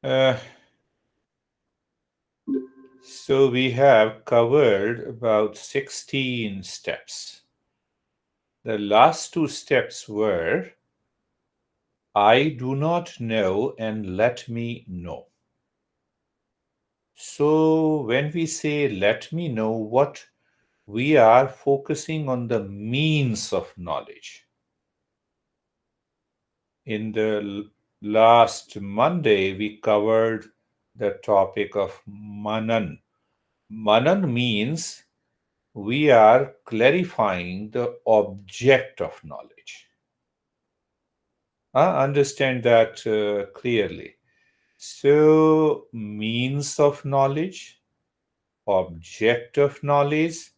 Uh, so we have covered about 16 steps. The last two steps were I do not know and let me know. So when we say let me know, what we are focusing on the means of knowledge. In the last Monday, we covered the topic of Manan. Manan means we are clarifying the object of knowledge. Understand that clearly. So, means of knowledge, object of knowledge,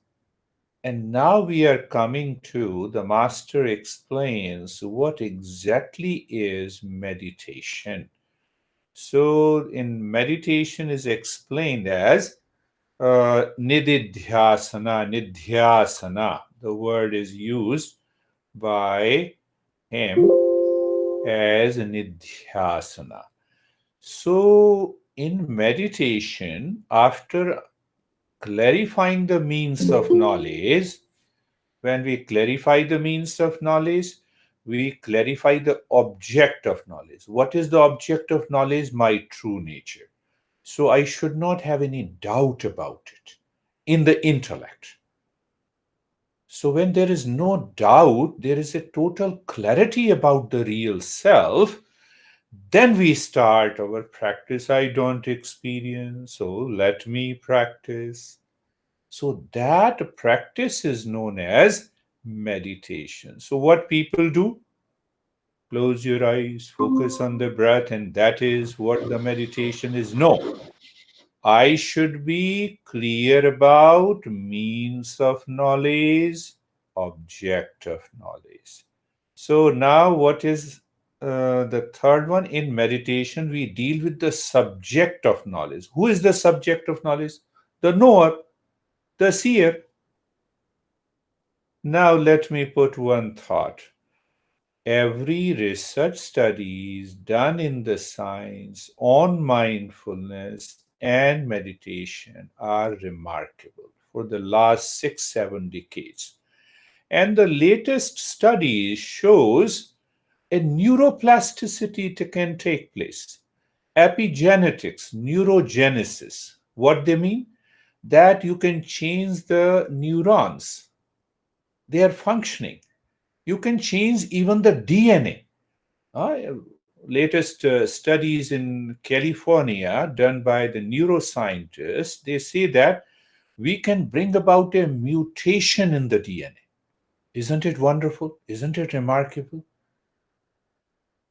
and now we are coming to the master explains what exactly is meditation. So, in meditation is explained as nididhyasana. The word is used by him as nidhyasana. So, in meditation, after clarifying the means of knowledge, when we clarify the means of knowledge, we clarify the object of knowledge. What is the object of knowledge? My true nature. So I should not have any doubt about it in the intellect. So when there is no doubt, there is a total clarity about the real self, then we start our practice. I don't experience, so let me practice. So that practice is known as meditation. So what people do? Close your eyes, focus on the breath, and that is what the meditation is. No, I should be clear about means of knowledge, object of knowledge. So now what is the third one? In meditation, we deal with the subject of knowledge. Who is the subject of knowledge? The knower, the seer. Now let me put one thought. Every research studies done in the science on mindfulness and meditation are remarkable for the last 6 7 decades. And the latest study shows a neuroplasticity can take place. Epigenetics, neurogenesis. What they mean? That you can change the neurons. They are functioning. You can change even the DNA. Latest studies in California done by the neuroscientists, they say that we can bring about a mutation in the DNA. Isn't it wonderful? Isn't it remarkable?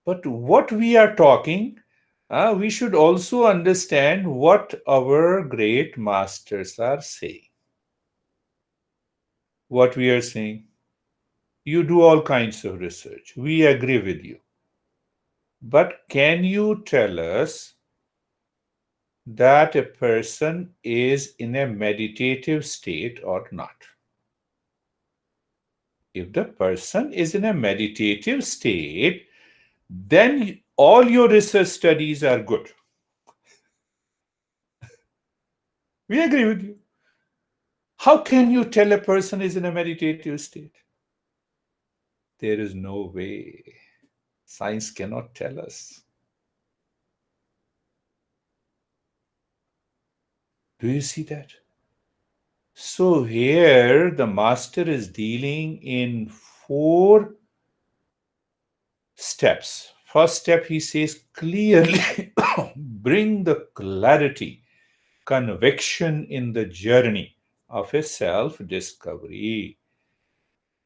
But what we are talking, we should also understand what our great masters are saying. What we are saying. You do all kinds of research. We agree with you. But can you tell us that a person is in a meditative state or not? If the person is in a meditative state, then all your research studies are good. We agree with you. How can you tell a person is in a meditative state? There is no way. Science cannot tell us. Do you see that? So here the master is dealing in 4 steps. First step, he says clearly bring the clarity, conviction in the journey of a self discovery.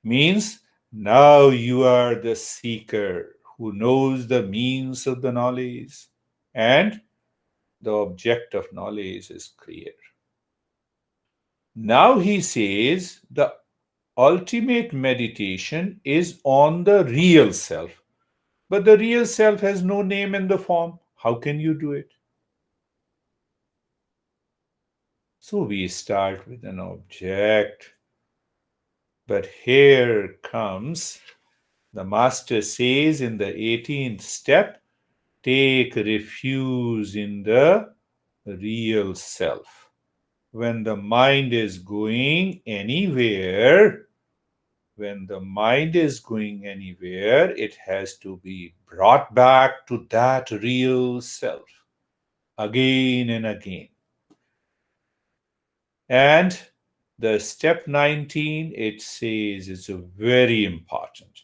Means now you are the seeker who knows the means of the knowledge, and the object of knowledge is clear. Now he says the ultimate meditation is on the real self. But the real self has no name in the form. How can you do it? So we start with an object. But here comes the master says in the 18th step, take refuge in the real self. When the mind is going anywhere, when the mind is going anywhere, it has to be brought back to that real self again and again. And the step 19, it says, is very important.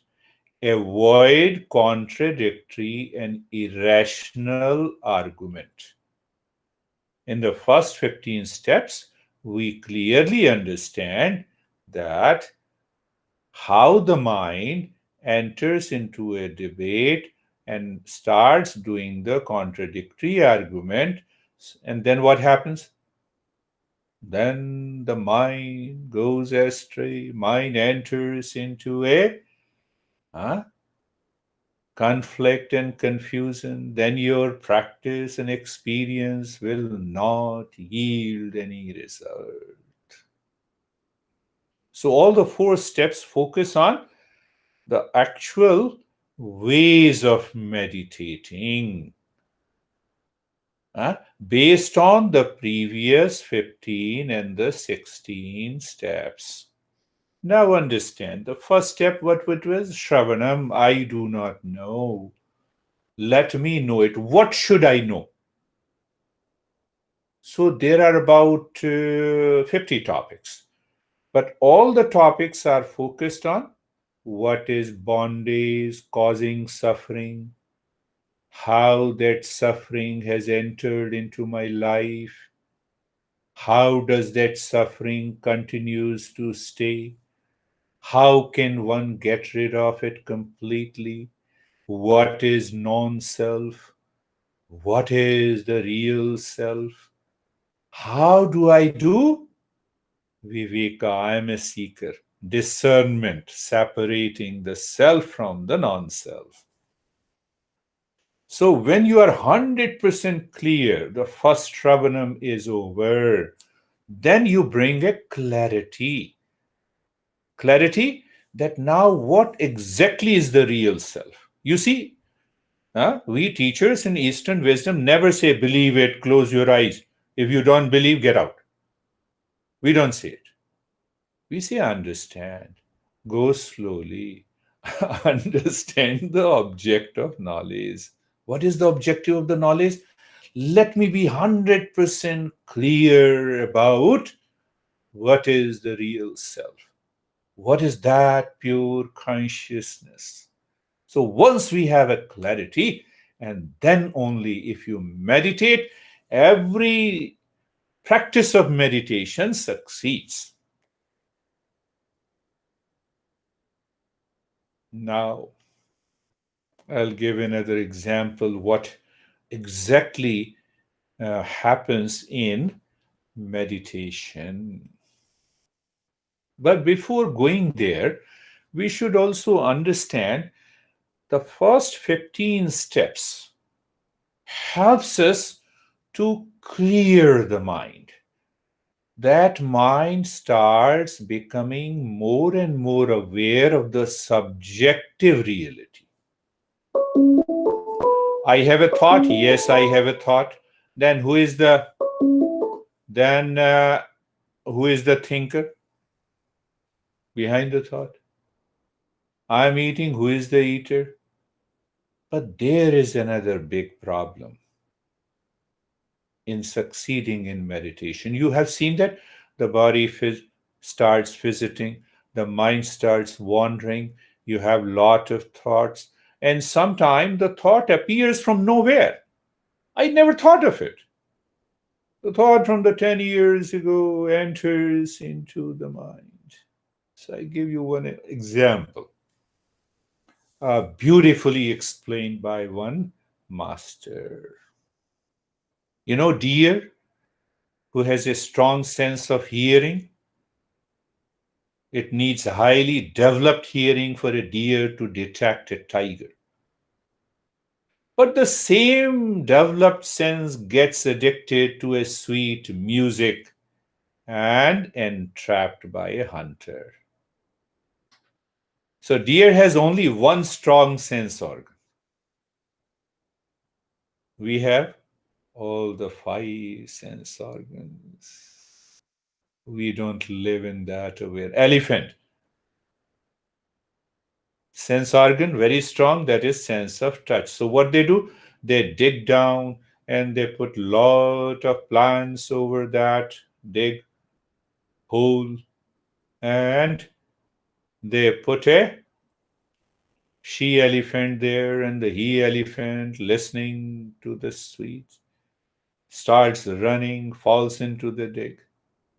Avoid contradictory and irrational argument. In the first 15 steps, we clearly understand that how the mind enters into a debate and starts doing the contradictory argument. And then what happens? Then the mind goes astray, mind enters into a huh, conflict and confusion. Then your practice and experience will not yield any result. So, all the four steps focus on the actual ways of meditating based on the previous 15 and the 16 steps. Now understand the first step, what it was? Shravanam, I do not know. Let me know it. What should I know? So there are about 50 topics, but all the topics are focused on what is bondage causing suffering, how that suffering has entered into my life, how does that suffering continues to stay, how can one get rid of it completely, what is non-self, what is the real self, how do I do viveka, I am a seeker, discernment, separating the self from the non-self. So when you are 100% clear, the first Shravanam is over, then you bring a clarity. Clarity that now what exactly is the real self? You see, we teachers in Eastern wisdom never say, believe it, close your eyes. If you don't believe, get out. We don't say it. We say, understand, go slowly, understand the object of knowledge. What is the objective of the knowledge? Let me be 100% clear about what is the real self. What is that pure consciousness? So once we have a clarity, and then only if you meditate, every practice of meditation succeeds. Now, I'll give another example what exactly happens in meditation. But before going there, we should also understand the first 15 steps helps us to clear the mind. That mind starts becoming more and more aware of the subjective reality. I have a thought. Yes, I have a thought. Then then who is the thinker behind the thought? I'm eating. Who is the eater? But there is another big problem in succeeding in meditation. You have seen that the body starts visiting, the mind starts wandering, you have lot of thoughts, and sometimes the thought appears from nowhere. I never thought of it. The thought from the 10 years ago enters into the mind. So I give you one example, beautifully explained by one master. You know, deer, who has a strong sense of hearing, it needs highly developed hearing for a deer to detect a tiger. But the same developed sense gets addicted to a sweet music and entrapped by a hunter. So deer has only one strong sense organ. We have all the five sense organs. We don't live in that aware. Elephant, sense organ very strong, that is sense of touch. So what they do, they dig down and they put lot of plants over that dig hole, and they put a she elephant there, and the he elephant listening to the sweet starts running, falls into the dig.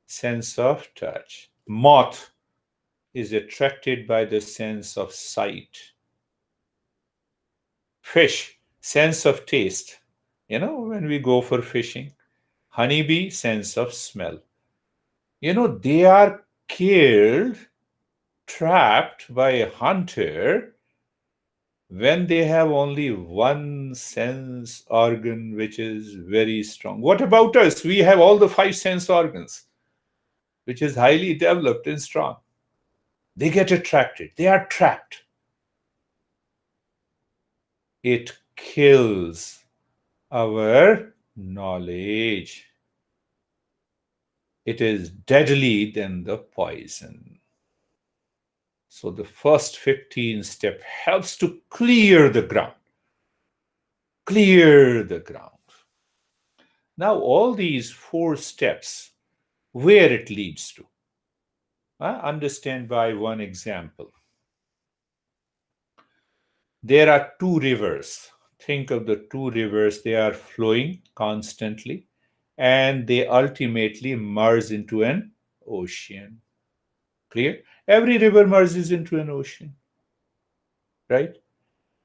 Sense of touch. Moth is attracted by the sense of sight. Fish, sense of taste. When we go for fishing. Honeybee, sense of smell. They are killed, trapped by a hunter when they have only one sense organ which is very strong. What about us? We have all the five sense organs, which is highly developed and strong. They get attracted, they are trapped. It kills our knowledge. It is deadly than the poison. So the first 15 step helps to clear the ground. Clear the ground. Now all these four steps, where it leads to. Understand by one example. There are two rivers. Think of the two rivers, they are flowing constantly and they ultimately merge into an ocean. Clear? Every river merges into an ocean, right?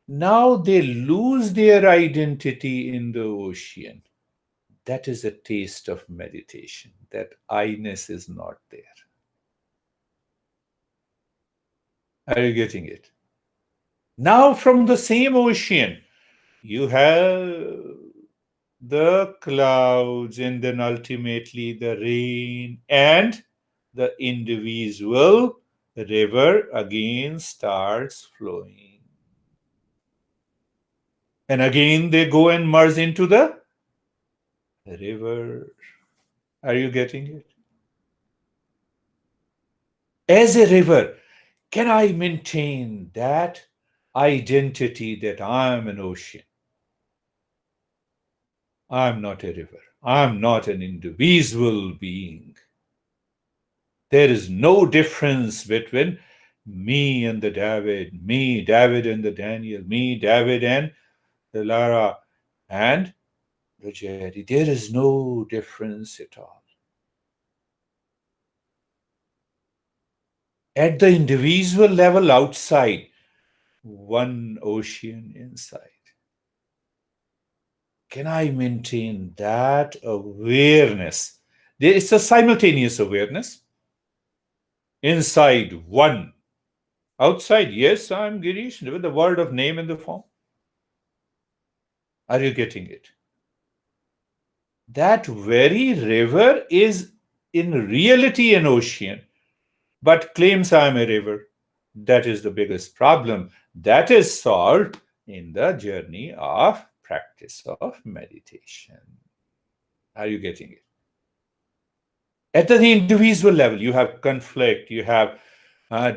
Now they lose their identity in the ocean. That is a taste of meditation. That I-ness is not there. Are you getting it? Now from the same ocean, you have the clouds and then ultimately the rain, and the individual river again starts flowing. And again they go and merge into the river. Are you getting it? As a river, can I maintain that identity that I'm an ocean? I'm not a river. I'm not an individual being. There is no difference between me and the David, me, David and the Daniel, me, David and the Lara, and the Jerry. There is no difference at all. At the individual level outside, one ocean inside. Can I maintain that awareness? There is a simultaneous awareness. Inside, one. Outside, yes, I'm Girish, with the word of name in the form. Are you getting it? That very river is in reality an ocean, but claims I'm a river. That is the biggest problem. That is solved in the journey of practice of meditation. Are you getting it? At the individual level, you have conflict, you have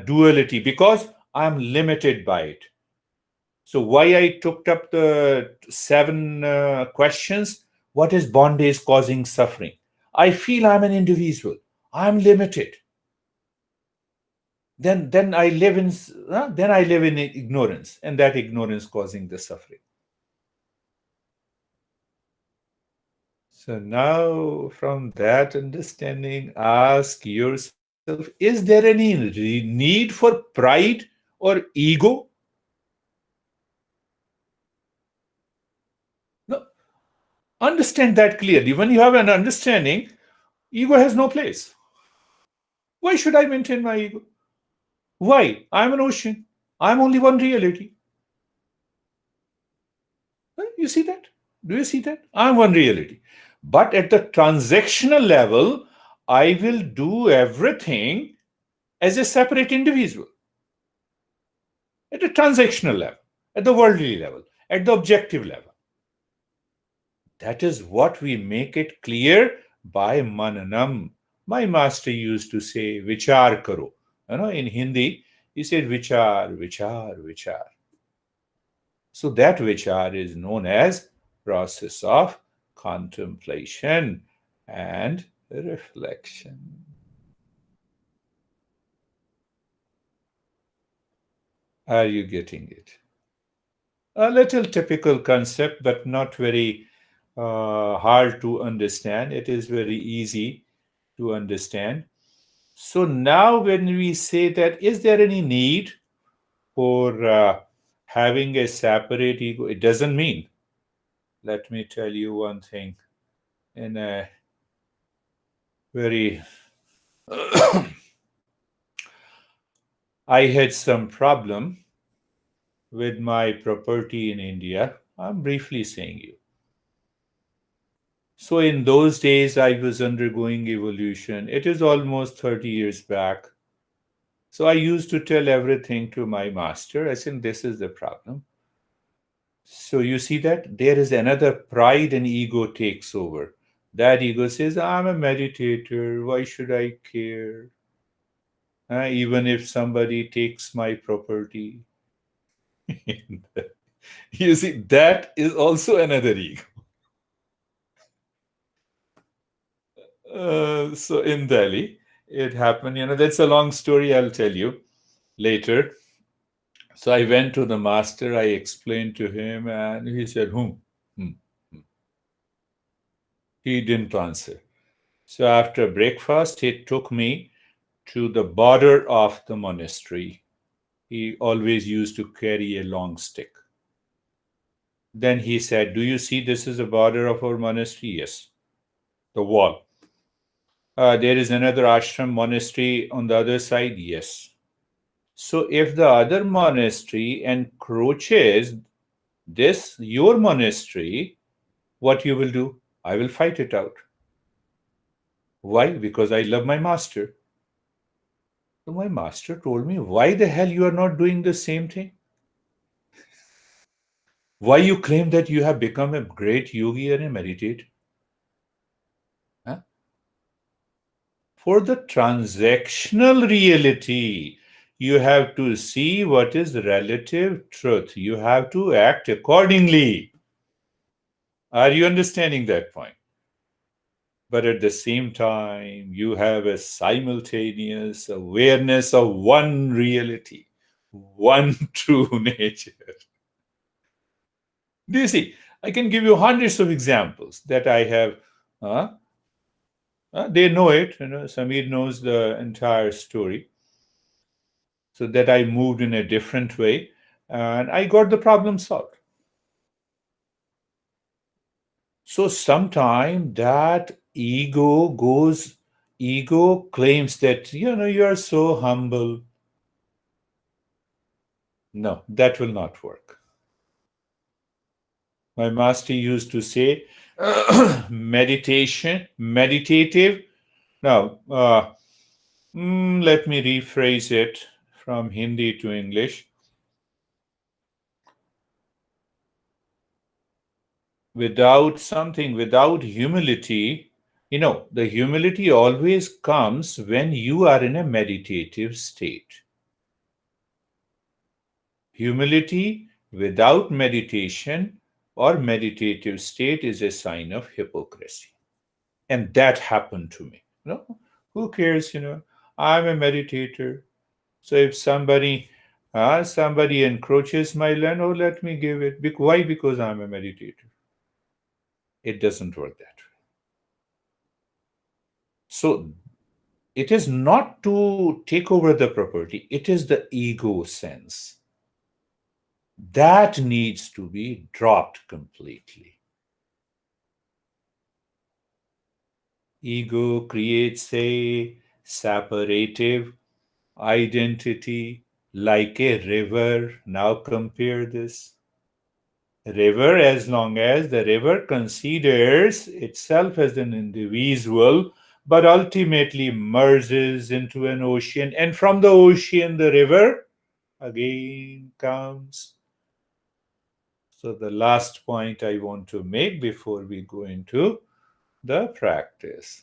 duality, because I'm limited by it. So why I took up the 7 questions? What is bondage causing suffering? I feel I'm an individual. I'm limited. Then I live in ignorance, and that ignorance causing the suffering. So now, from that understanding, ask yourself: is there any need for pride or ego? No. Understand that clearly. When you have an understanding, ego has no place. Why should I maintain my ego? Why? I'm an ocean. I'm only one reality. You see that? Do you see that? I'm one reality. But at the transactional level, I will do everything as a separate individual. At the transactional level, at the worldly level, at the objective level. That is what we make it clear by mananam. My master used to say, vichar karo. In Hindi, he said, vichar, vichar, vichar. So that vichar is known as process of contemplation and reflection. Are you getting it? A little typical concept, but not very hard to understand. It is very easy to understand. So now, when we say that, is there any need for having a separate ego? It doesn't mean. Let me tell you one thing in a very I had some problem with my property in India. I'm briefly saying you. So in those days, I was undergoing evolution. It is almost 30 years back. So I used to tell everything to my master. I said, this is the problem. So you see that there is another pride and ego takes over. That ego says, I'm a meditator. Why should I care? Even if somebody takes my property. You see, that is also another ego. So in Delhi, it happened. That's a long story. I'll tell you later. So I went to the master. I explained to him, and he said, Hmm. Hmm." He didn't answer. So after breakfast, he took me to the border of the monastery. He always used to carry a long stick. Then he said, do you see this is the border of our monastery? Yes. The wall. There is another ashram monastery on the other side? Yes. So if the other monastery encroaches this, your monastery, what you will do? I will fight it out. Why? Because I love my master. So my master told me, why the hell you are not doing the same thing? Why you claim that you have become a great yogi and a meditator? Huh? For the transactional reality, you have to see what is relative truth. You have to act accordingly. Are you understanding that point? But at the same time, you have a simultaneous awareness of one reality, one true nature. Do you see? I can give you hundreds of examples that I have. Uh, they know it. Samir knows the entire story. So that I moved in a different way, and I got the problem solved. So sometime that ego claims that you are so humble. No, that will not work. My master used to say, meditative. Now, let me rephrase it from Hindi to English. Without humility, the humility always comes when you are in a meditative state. Humility without meditation or meditative state is a sign of hypocrisy. And that happened to me. Who cares? I'm a meditator. So if somebody encroaches my land, oh, let me give it. Why? Because I'm a meditator. It doesn't work that way. So it is not to take over the property, it is the ego sense. That needs to be dropped completely. Ego creates a separative identity like a river. Now compare this. River, as long as the river considers itself as an individual, but ultimately merges into an ocean, and from the ocean, the river again comes. So, the last point I want to make before we go into the practice.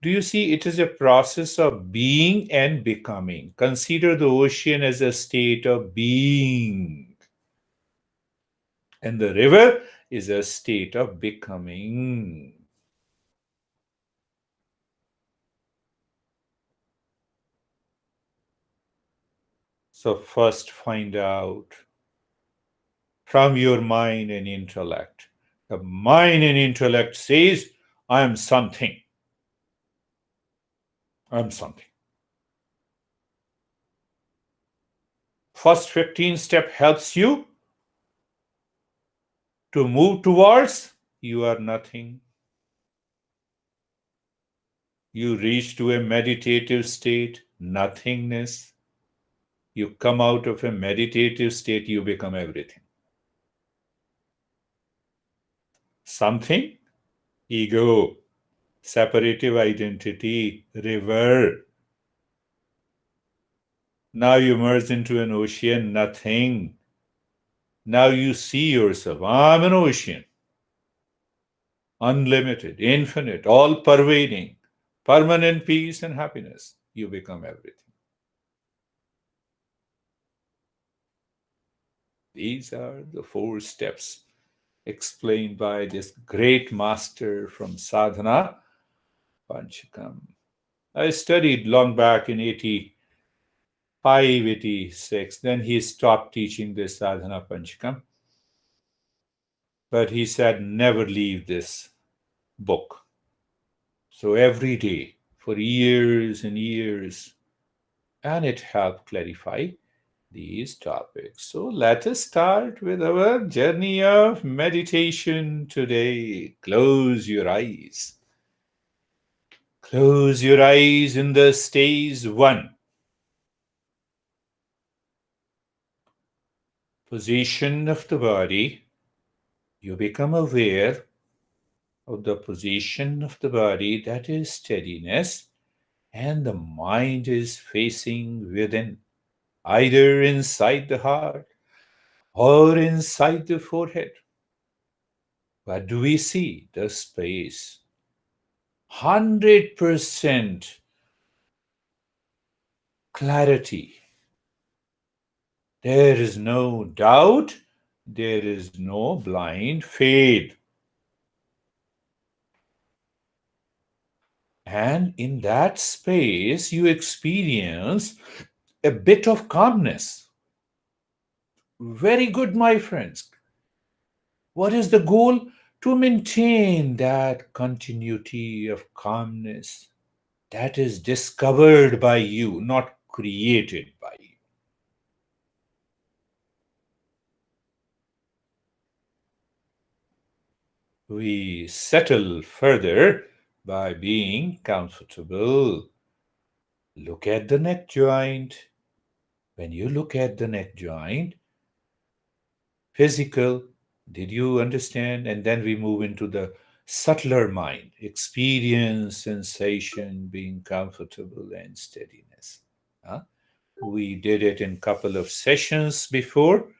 Do you see it is a process of being and becoming? Consider the ocean as a state of being, and the river is a state of becoming. So, first find out from your mind and intellect. The mind and intellect says, I am something. I am something. First 15 step helps you to move towards you are nothing. You reach to a meditative state, nothingness. You come out of a meditative state, you become everything. Something, ego, separative identity, river. Now you merge into an ocean, nothing. Now you see yourself. I'm an ocean, unlimited, infinite, all pervading, permanent peace and happiness. You become everything. These are the 4 steps explained by this great master from Sadhana, Panchakam. I studied long back in 85, 86. Then he stopped teaching this Sadhana Panchakam. But he said, never leave this book. So every day, for years and years, and it helped clarify these topics. So let us start with our journey of meditation today. Close your eyes. Close your eyes in the stage 1. Position of the body. You become aware of the position of the body, that is steadiness, and the mind is facing within, either inside the heart or inside the forehead. What do we see? The space. 100% clarity. There is no doubt. There is no blind faith. And in that space, you experience a bit of calmness. Very good, my friends. What is the goal? To maintain that continuity of calmness that is discovered by you, not created by you. We settle further by being comfortable. Look at the neck joint. When you look at the neck joint, physical, did you understand? And then we move into the subtler mind, experience, sensation, being comfortable, and steadiness. Huh? We did it in a couple of sessions before.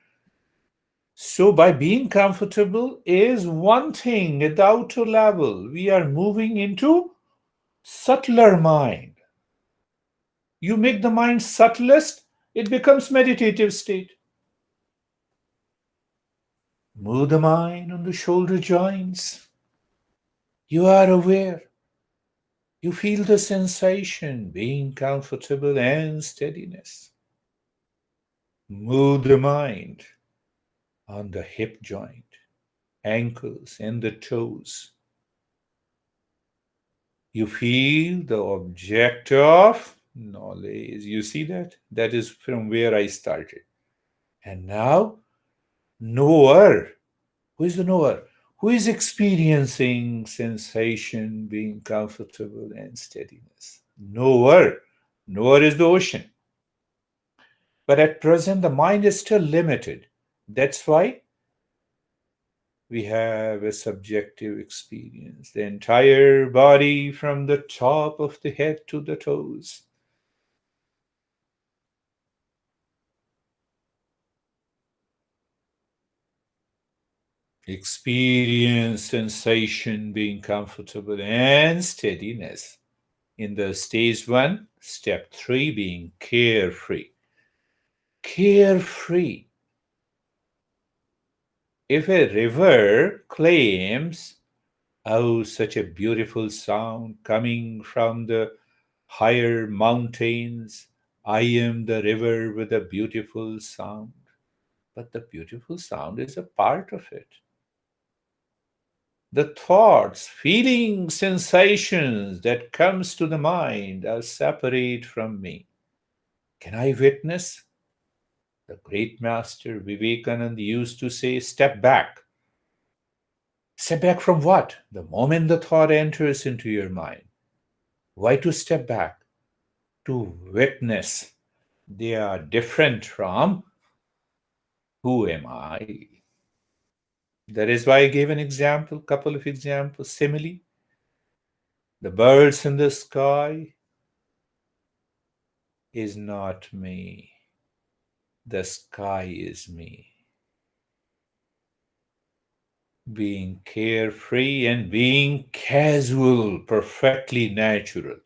So, by being comfortable is one thing at the outer level. We are moving into subtler mind. You make the mind subtlest, it becomes meditative state. Move the mind on the shoulder joints. You are aware. You feel the sensation, being comfortable and steadiness. Move the mind on the hip joint, ankles, and the toes. You feel the object of knowledge. You see that? That is from where I started. And now, knower. Who is the knower? Who is experiencing sensation, being comfortable and steadiness? Knower. Knower is the ocean. But at present, the mind is still limited. That's why we have a subjective experience. The entire body from the top of the head to the toes. Experience sensation being comfortable and steadiness. In the stage one, step three being carefree. Carefree. If a river claims, oh, such a beautiful sound coming from the higher mountains, I am the river with a beautiful sound. But the beautiful sound is a part of it. The thoughts, feelings, sensations that comes to the mind are separate from me. Can I witness? The great master Vivekananda used to say, step back. Step back from what? The moment the thought enters into your mind. Why to step back? To witness. They are different from who am I? That is why I gave an example, couple of examples, simile. The birds in the sky is not me. The sky is me. Being carefree and being casual, perfectly natural.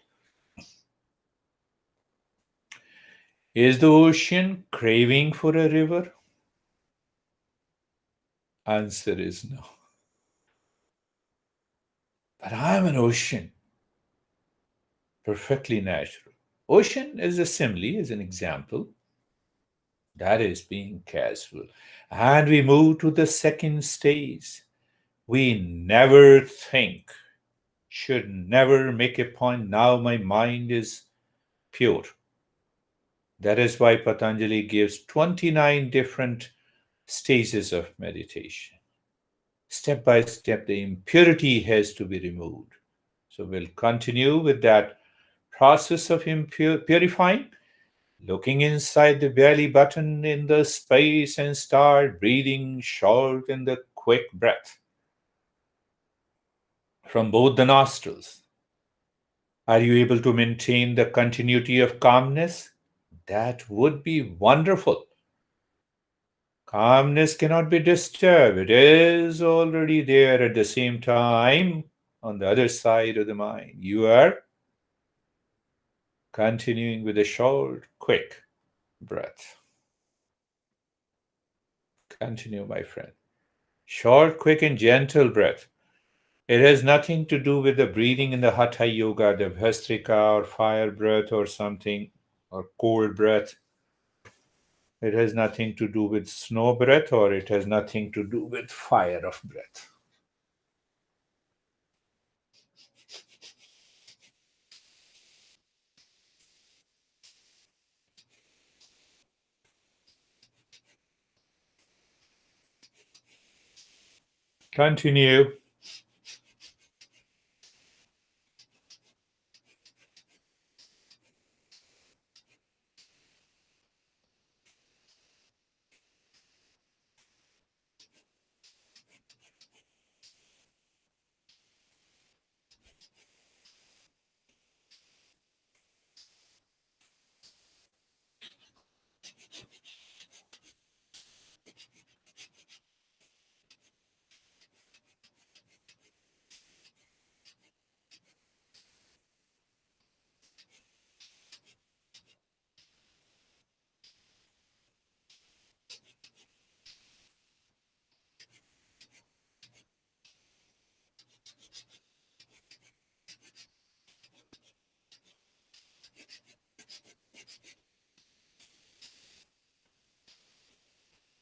Is the ocean craving for a river? Answer is no. But I'm an ocean, perfectly natural. Ocean is a simile, is an example. That is being casual. And we move to the second stage. We never think, should never make a point. Now my mind is pure. That is why Patanjali gives 29 different stages of meditation. Step by step, the impurity has to be removed. So we'll continue with that process of purifying, looking inside the belly button in the space and start breathing short and the quick breath from both the nostrils. Are you able to maintain the continuity of calmness? That would be wonderful. Calmness cannot be disturbed. It is already there at the same time on the other side of the mind. You are continuing with a short, quick breath. Continue, my friend. Short, quick, and gentle breath. It has nothing to do with the breathing in the Hatha Yoga, the Bhastrika or fire breath or something, or cold breath. It has nothing to do with snow breath or it has nothing to do with fire of breath. Continue.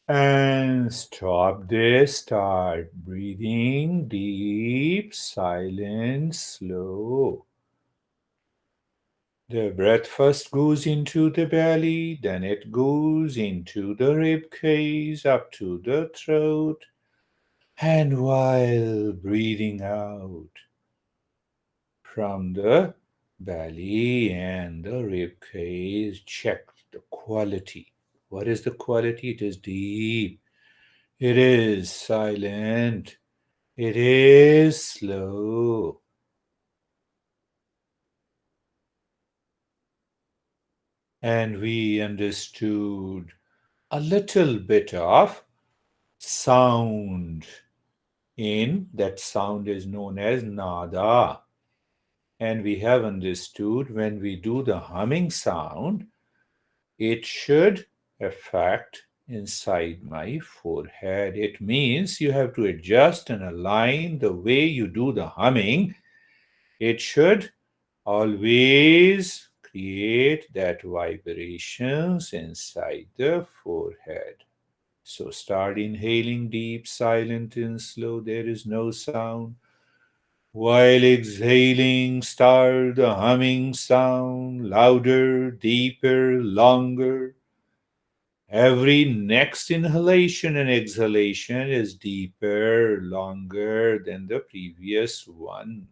And stop this. Start breathing deep, silent, slow. The breath first goes into the belly, then it goes into the rib cage, up to the throat. And while breathing out from the belly and the rib cage, check the quality. What is the quality? It is deep. It is silent. It is slow. And we understood a little bit of sound in that sound is known as nada. And we have understood when we do the humming sound, it should affect inside my forehead. It means you have to adjust and align the way you do the humming. It should always create that vibrations inside the forehead. So start inhaling deep, silent and slow. There is no sound. While exhaling, start the humming sound, louder, deeper, longer. Every next inhalation and exhalation is deeper, longer than the previous one.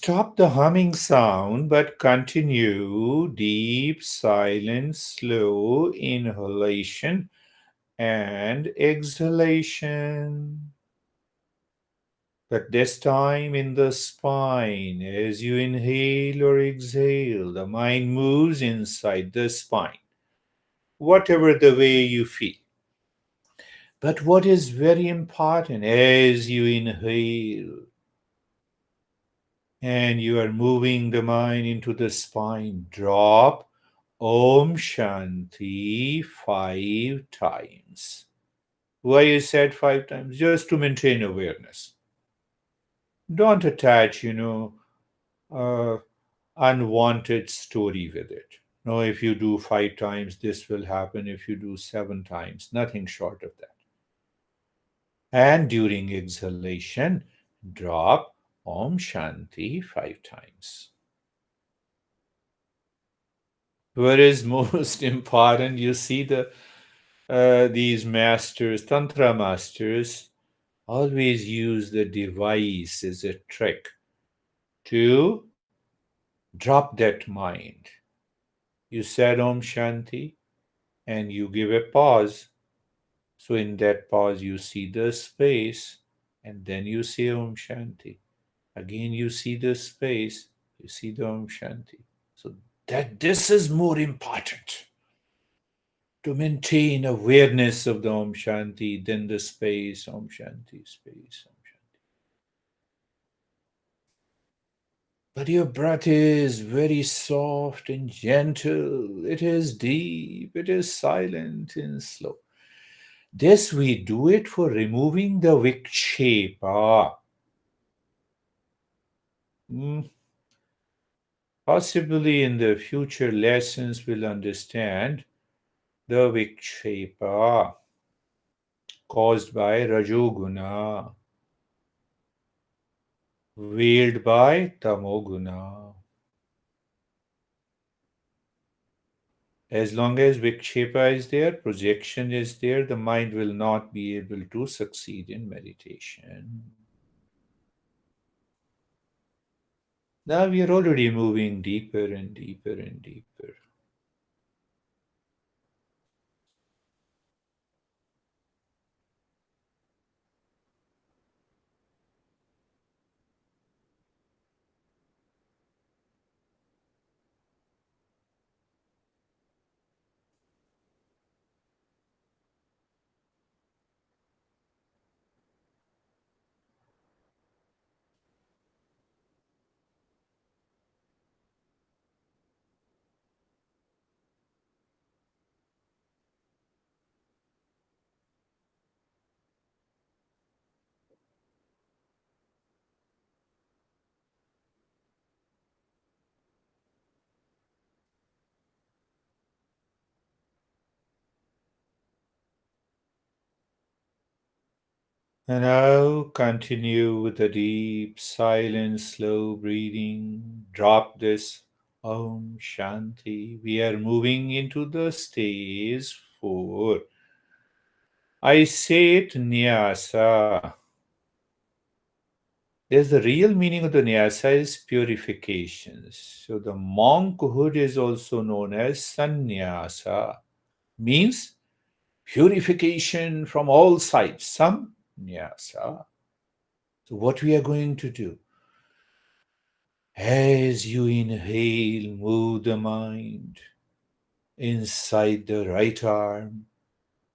Stop the humming sound, but continue deep, silent, slow inhalation and exhalation. But this time in the spine, as you inhale or exhale, the mind moves inside the spine, whatever the way you feel. But what is very important, as you inhale and you are moving the mind into the spine, drop Om Shanti 5 times. Why you said 5 times? Just to maintain awareness. Don't attach, uh, unwanted story with it. No, if you do 5 times, this will happen. If you do 7 times, nothing short of that. And during exhalation, drop Om Shanti 5 times. What is most important, you see these masters, tantra masters, always use the device as a trick to drop that mind. You said Om Shanti and you give a pause. So in that pause, you see the space and then you say Om Shanti. Again, you see the space, you see the Om Shanti. So that this is more important to maintain awareness of the Om Shanti than the space, Om Shanti, space, Om Shanti. But your breath is very soft and gentle. It is deep. It is silent and slow. This we do it for removing the vikshepa. Mm, Possibly in the future lessons we'll understand the vikshepa caused by rajoguna, veiled by tamoguna. As long as vikshepa is there, projection is there, the mind will not be able to succeed in meditation. Now we are already moving deeper and deeper and deeper. And now continue with a deep, silent, slow breathing. Drop this Om Shanti. We are moving into the stage 4. I say it Nyasa. There's the real meaning of the Nyasa is purification. So the monkhood is also known as sannyasa. Means purification from all sides. Samnyasa. So what we are going to do? As you inhale, move the mind inside the right arm,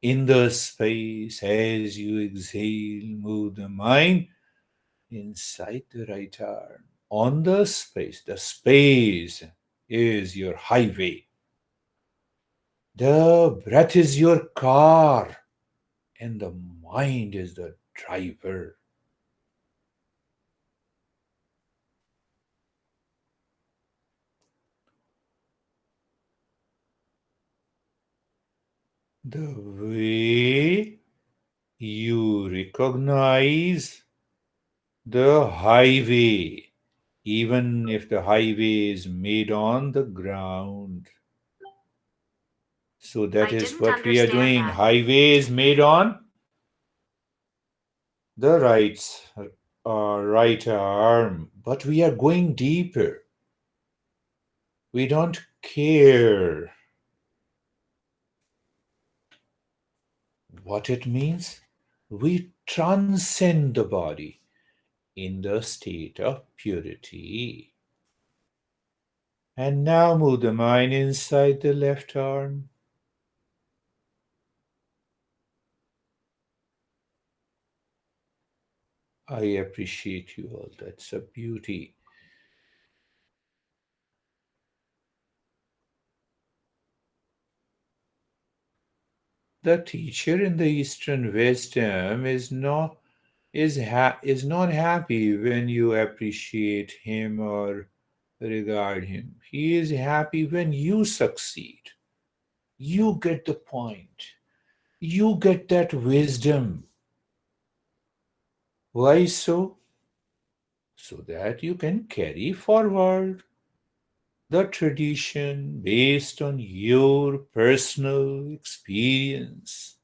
in the space. As you exhale, move the mind inside the right arm, on the space. The space is your highway. The breath is your car, and the mind is the driver. The way you recognize the highway, even if the highway is made on the ground. So that is what we are doing. That. Highway is made on the right arm, but we are going deeper. We don't care what it means. We transcend the body in the state of purity. And now move the mind inside the left arm. I appreciate you all. That's a beauty. The teacher in the Eastern wisdom is not happy when you appreciate him or regard him. He is happy when you succeed. You get the point. You get that wisdom. Why so? So that you can carry forward the tradition based on your personal experience.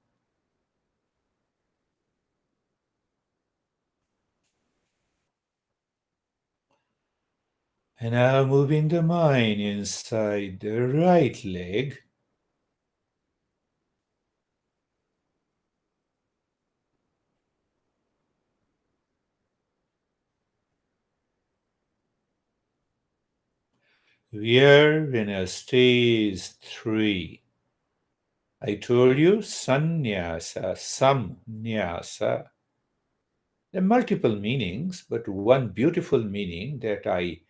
And now moving the mind inside the right leg, we are in a stage 3. I told you sannyasa, samnyasa. There are multiple meanings, but one beautiful meaning that I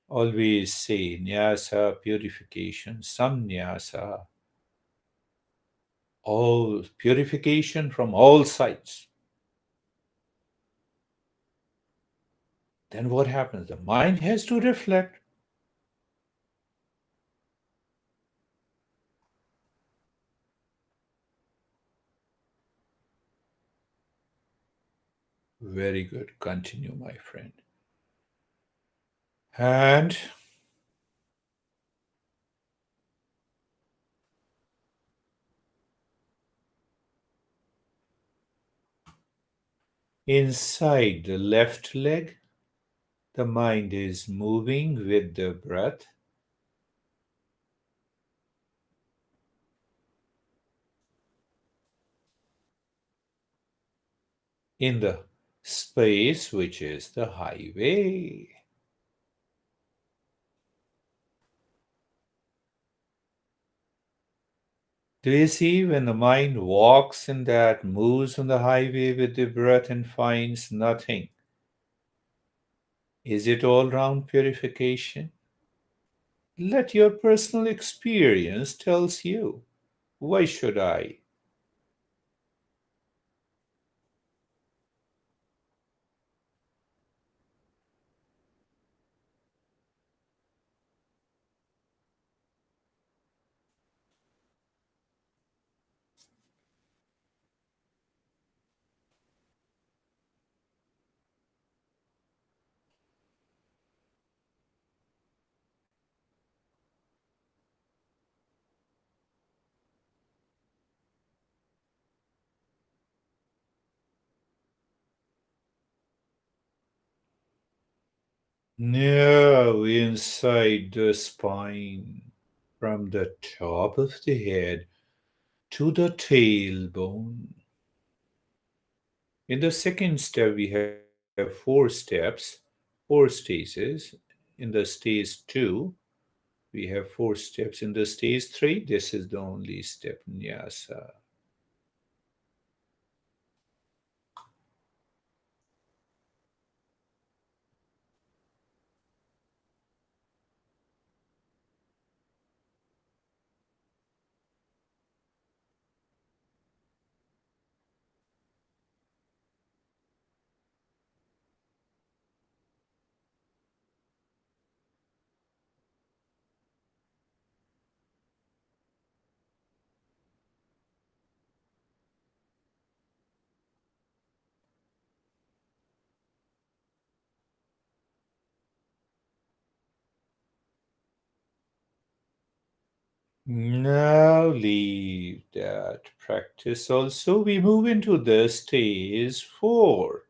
always say nyasa, purification, samnyasa, all purification from all sides. Then what happens? The mind has to reflect. Very good. Continue, my friend. And inside the left leg, the mind is moving with the breath. In the space which is the highway. Do you see when the mind walks in that, moves on the highway with the breath and finds nothing? Is it all round purification? Let your personal experience tells you. Why should I? Now inside the spine, from the top of the head to the tailbone. In the second step, we have four steps, four stages. In the stage 2, we have four steps. In the stage 3, this is the only step, nyasa. Now leave that practice also. We move into the stage 4.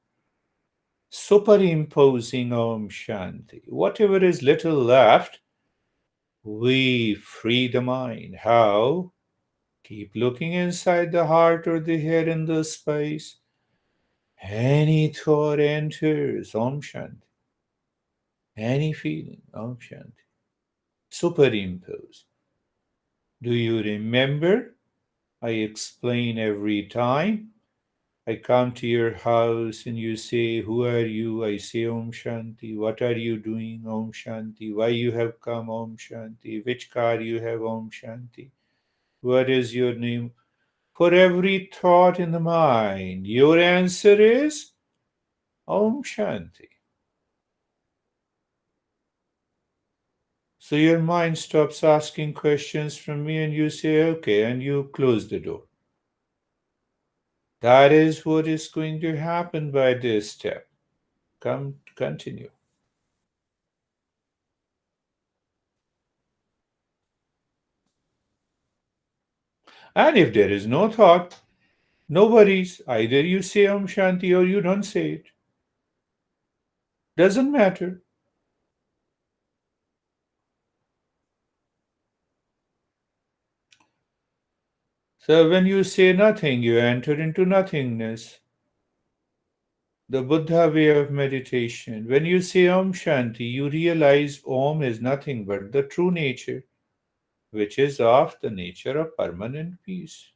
Superimposing Om Shanti. Whatever is little left, we free the mind. How? Keep looking inside the heart or the head in the space. Any thought enters, Om Shanti. Any feeling, Om Shanti. Superimpose. Do you remember? I explain every time. I come to your house and you say, who are you? I say, Om Shanti. What are you doing? Om Shanti. Why you have come? Om Shanti. Which car you have? Om Shanti. What is your name? For every thought in the mind, your answer is Om Shanti. So your mind stops asking questions from me and you say, okay, and you close the door. That is what is going to happen by this step. Continue. And if there is no thought, no worries. Either you say Om Shanti or you don't say it. Doesn't matter. So when you say nothing, you enter into nothingness. The Buddha way of meditation. When you say Om Shanti, you realize Om is nothing but the true nature, which is of the nature of permanent peace.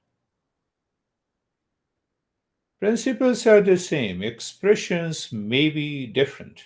Principles are the same, expressions may be different.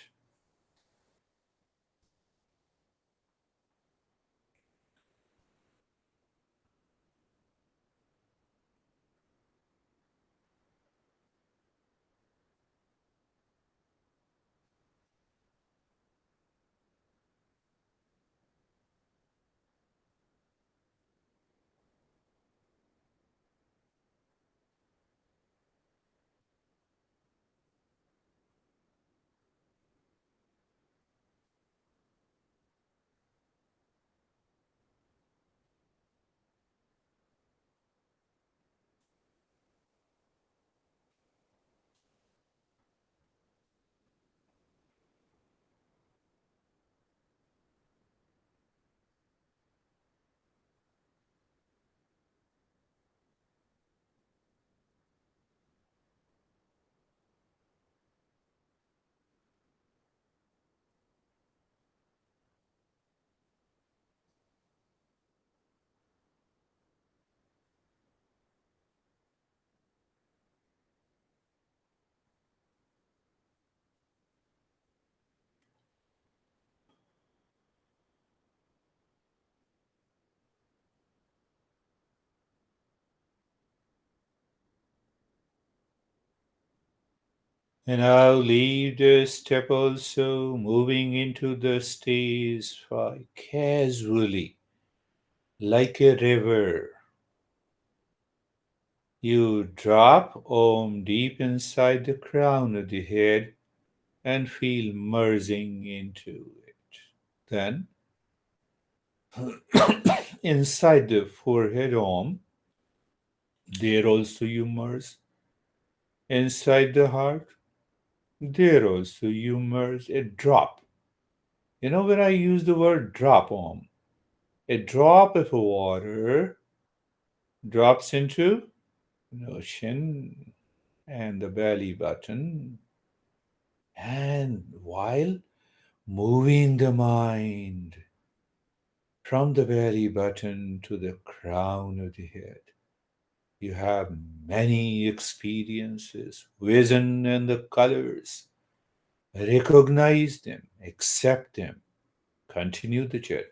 And now leave the step also, moving into the stage casually, like a river. You drop Om deep inside the crown of the head and feel merging into it. Then, inside the forehead Om, there also you merge. Inside the heart, there also you merge a drop. You know when I use the word drop Om, a drop of water drops into an ocean and the belly button, and while moving the mind from the belly button to the crown of the head, you have many experiences, vision and the colors. Recognize them, accept them, continue the journey.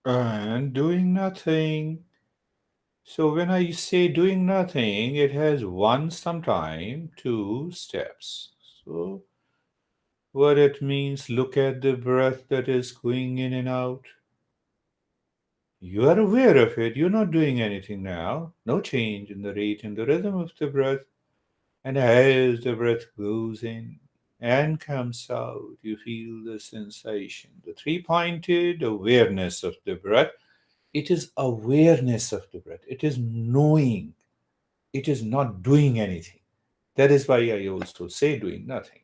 and doing nothing. So when I say doing nothing, it has one sometime, two steps. So what it means, look at the breath that is going in and out. You are aware of it. You're not doing anything now. No change in the rate and the rhythm of the breath. And as the breath goes in and comes out, you feel the sensation. The three-pointed awareness of the breath. It is awareness of the breath. It is knowing. It is not doing anything. That is why I also say doing nothing.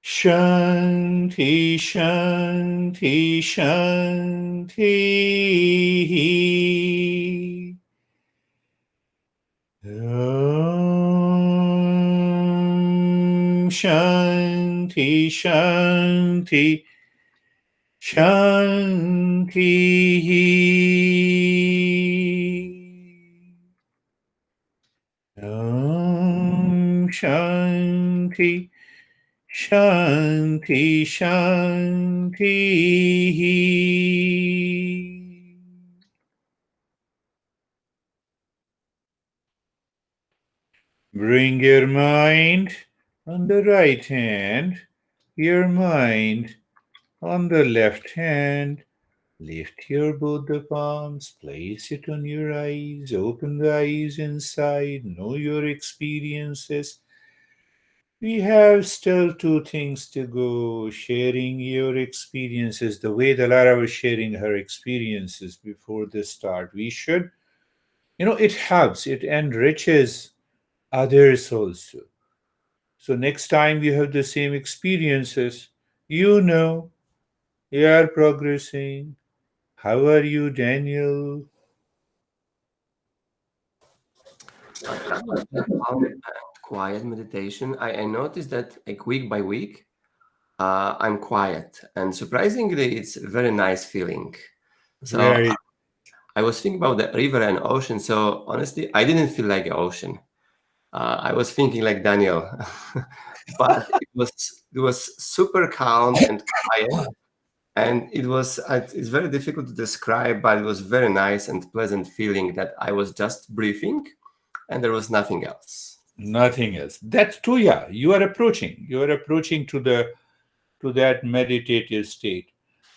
Shanti, Shanti, Shanti. Shanti, Shanti, Shanti. Shanti, Shanti, Shanti. Bring your mind on the right hand, your mind on the left hand. Lift your both the palms, place it on your eyes, open the eyes inside, know your experiences. We have still two things to go. Sharing your experiences, the way the Lara was sharing her experiences before the start. We should, it helps, it enriches others also. So next time you have the same experiences, you know you are progressing. How are you, Daniel? That was very calm and quiet meditation. I noticed that like week by week, I'm quiet, and surprisingly, it's a very nice feeling. So Very I was thinking about the river and ocean. So honestly, I didn't feel like an ocean. I was thinking like Daniel, but it was super calm and quiet, and it's very difficult to describe, but it was very nice and pleasant feeling that I was just breathing, and there was nothing else. nothing else. That's true, yeah. You are approaching. You are approaching to that meditative state.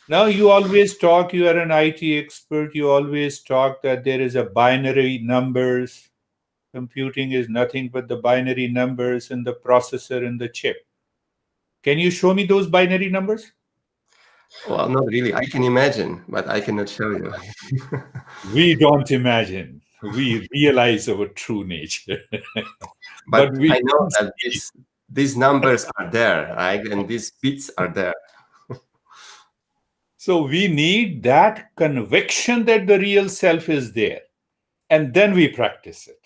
Now you always talk, you are an IT expert, you always talk that there is a binary numbers. Computing is nothing but the binary numbers in the processor in the chip. Can you show me those binary numbers? Well, not really. I can imagine, but I cannot show you. We don't imagine. We realize our true nature, but But we I know don't that see. these numbers are there, right? And these bits are there. So we need that conviction that the real self is there, and then we practice it.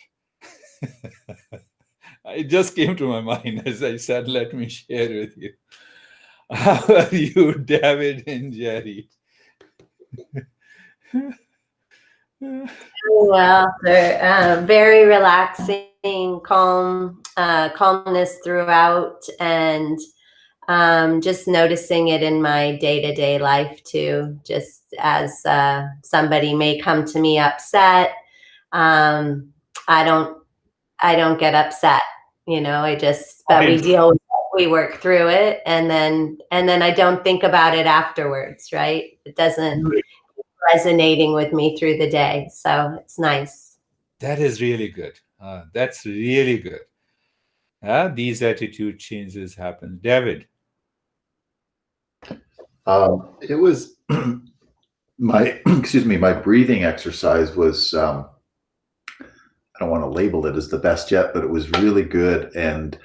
It just came to my mind as I said, let me share with you. How are you, David and Jerry? Well, they're very relaxing, calmness throughout, and just noticing it in my day-to-day life too. Just as somebody may come to me upset, um, I don't, I don't get upset. But we Mindful. deal with it, we work through it, and then I don't think about it afterwards. Right? It doesn't resonating with me through the day, so it's nice. That is really good. That's really good. These attitude changes happen. David, It was my excuse me. My breathing exercise was. I don't want to label it as the best yet, but it was really good. And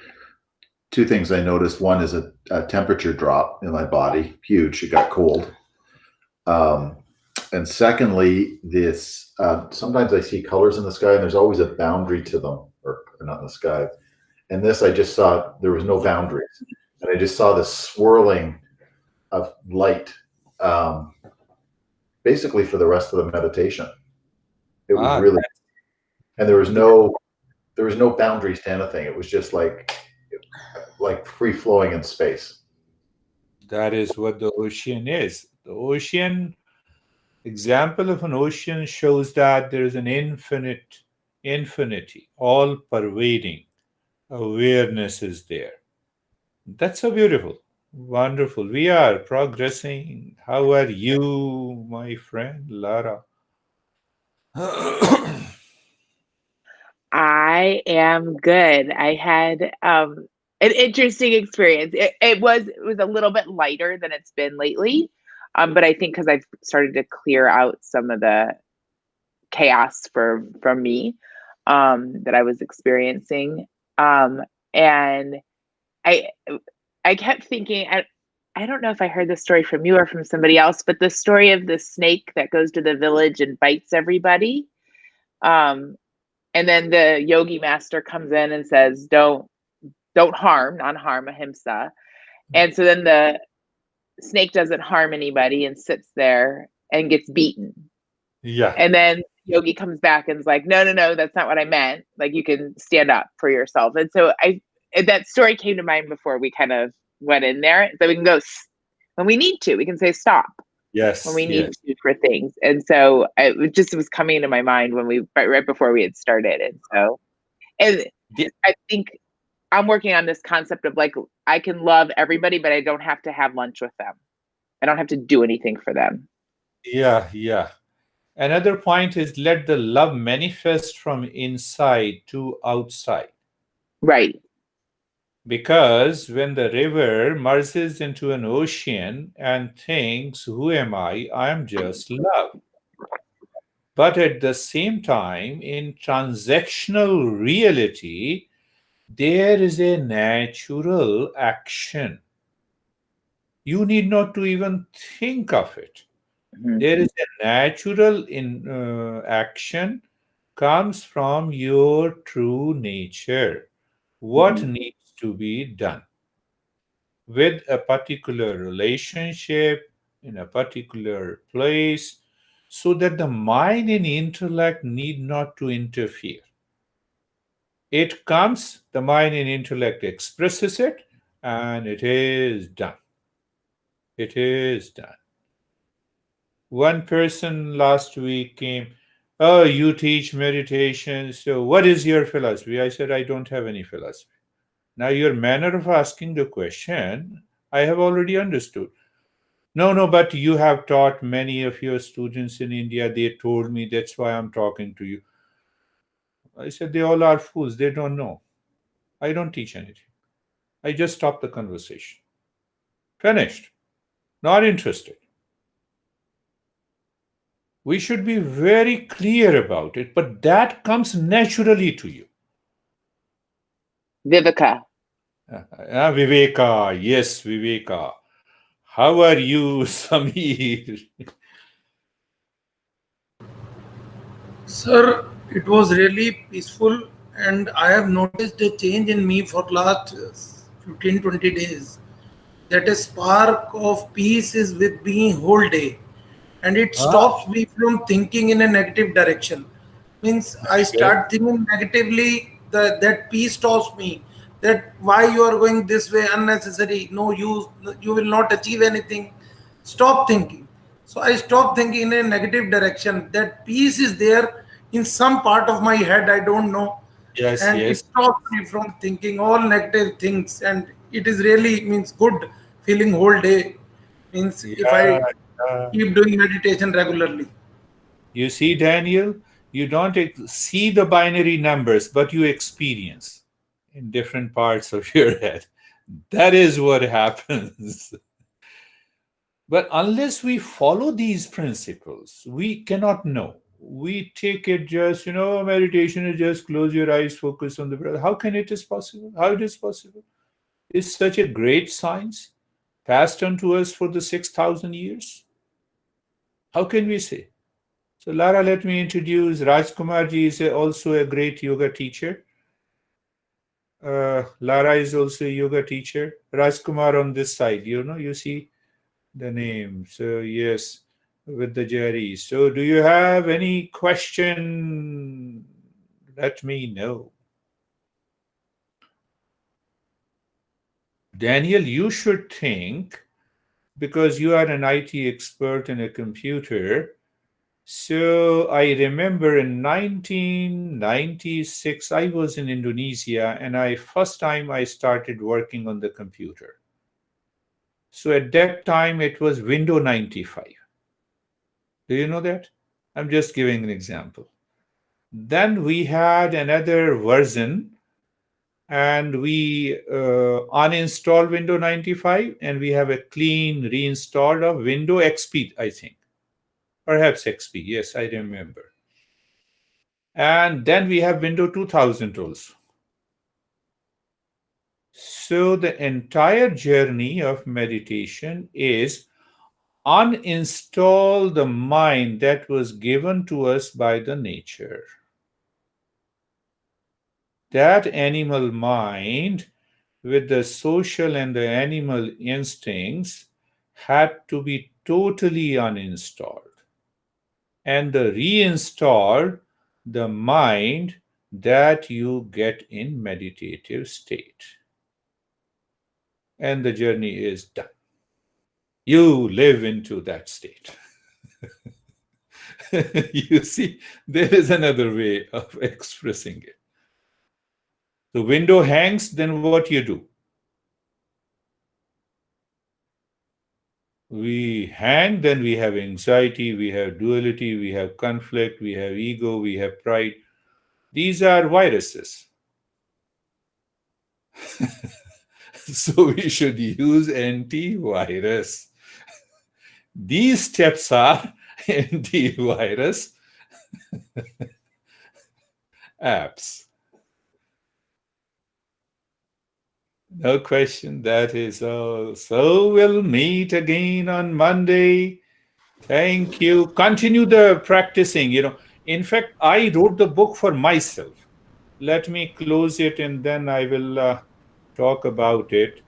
two things I noticed: one is a temperature drop in my body, huge. It got cold. Um, and secondly, this sometimes I see colors in the sky, and there's always a boundary to them, or not in the sky. And this, I just saw there was no boundaries, and I just saw this swirling of light, um, basically for the rest of the meditation. It was ah, really, and there was no boundaries to anything. It was just like free flowing in space. that is what the ocean is. The ocean, example of an ocean shows that there is an infinity, all pervading awareness is there. That's so beautiful. Wonderful. We are progressing. How are you, my friend Lara? I am good. I had an interesting experience. It was a little bit lighter than it's been lately, but I think because I've started to clear out some of the chaos from me that I was experiencing, and I I kept thinking. I don't know if I heard this story from you or from somebody else, but the story of the snake that goes to the village and bites everybody. Um, and then the yogi master comes in and says, don't harm, non-harm, ahimsa. And so then the snake doesn't harm anybody and sits there and gets beaten. Yeah. And then yogi comes back and is like, no, that's not what I meant. Like, you can stand up for yourself. And so that story came to mind before we kind of went in there. So we can go when we need to. We can say stop when Yes. we need Yes. to for things. And so it just was coming to my mind when we right before we had started. And so, and Ye- I think I'm working on this concept of, like, I can love everybody, but I don't have to have lunch with them. I don't have to do anything for them. Yeah. Yeah. Another point is let the love manifest from inside to outside. Right. Because when the river merges into an ocean and thinks, who am I? I am just love. But at the same time, in transactional reality, there is a natural action. You need not to even think of it. Mhm. There is a natural action comes from your true nature. What Mhm. needs to be done with a particular relationship in a particular place so that the mind and intellect need not to interfere. It comes, the mind and intellect expresses it, and it is done. It is done. One person last week came, oh, you teach meditation, so what is your philosophy? I said, I don't have any philosophy. Now, your manner of asking the question, I have already understood. No, no, but you have taught many of your students in India. They told me that's why I'm talking to you. I said, they all are fools. They don't know. I don't teach anything. I just stopped the conversation. Finished. Not interested. We should be very clear about it, but that comes naturally to you. Viveka. Viveka, yes, Viveka. How are you, Samir? Sir, it was really peaceful, and I have noticed a change in me for last 15 20 days. That a spark of peace is with me whole day, and it Ah, stops me from thinking in a negative direction. Means I very good. start thinking negatively, that peace stops me. That why you are going this way unnecessary, no use, you will not achieve anything. Stop thinking. So I stop thinking in a negative direction. That peace is there in some part of my head, I don't know, Yes, and it yes. stops me from thinking all negative things. And it is really means good feeling whole day. Means if Yeah, I yeah. keep doing meditation regularly. You see, Daniel, you don't see the binary numbers, but you experience in different parts of your head. That is what happens. But unless we follow these principles, we cannot know. We take it just, meditation is just close your eyes, focus on the breath. How can it is possible? How it is possible? It's such a great science passed on to us for the 6,000 years. How can we say? So, Lara, let me introduce Rajkumar ji is also a great yoga teacher. Lara is also a yoga teacher. Rajkumar on this side, you see the name. So, yes, with the Jerry. So, do you have any question? Let me know. Daniel, you should think, because you are an IT expert in a computer. So I remember in 1996, I was in Indonesia, and first time I started working on the computer. So at that time, it was Windows 95. Do you know that? I'm just giving an example. Then we had another version, and we uninstalled Windows 95, and we have a clean reinstalled of Windows XP, I think. Perhaps XP, yes, I remember. And then we have Windows 2000 also. So the entire journey of meditation is uninstall the mind that was given to us by the nature. That animal mind with the social and the animal instincts had to be totally uninstalled and reinstall the mind that you get in meditative state. And the journey is done. You live into that state. You see, there is another way of expressing it. The window hangs, then what you do? We hang, then we have anxiety, we have duality, we have conflict, we have ego, we have pride. These are viruses. So we should use antivirus. These steps are antivirus apps. No question, that is all. So we'll meet again on Monday. Thank you. Continue the practicing. In fact, I wrote the book for myself. Let me close it and then I will talk about it.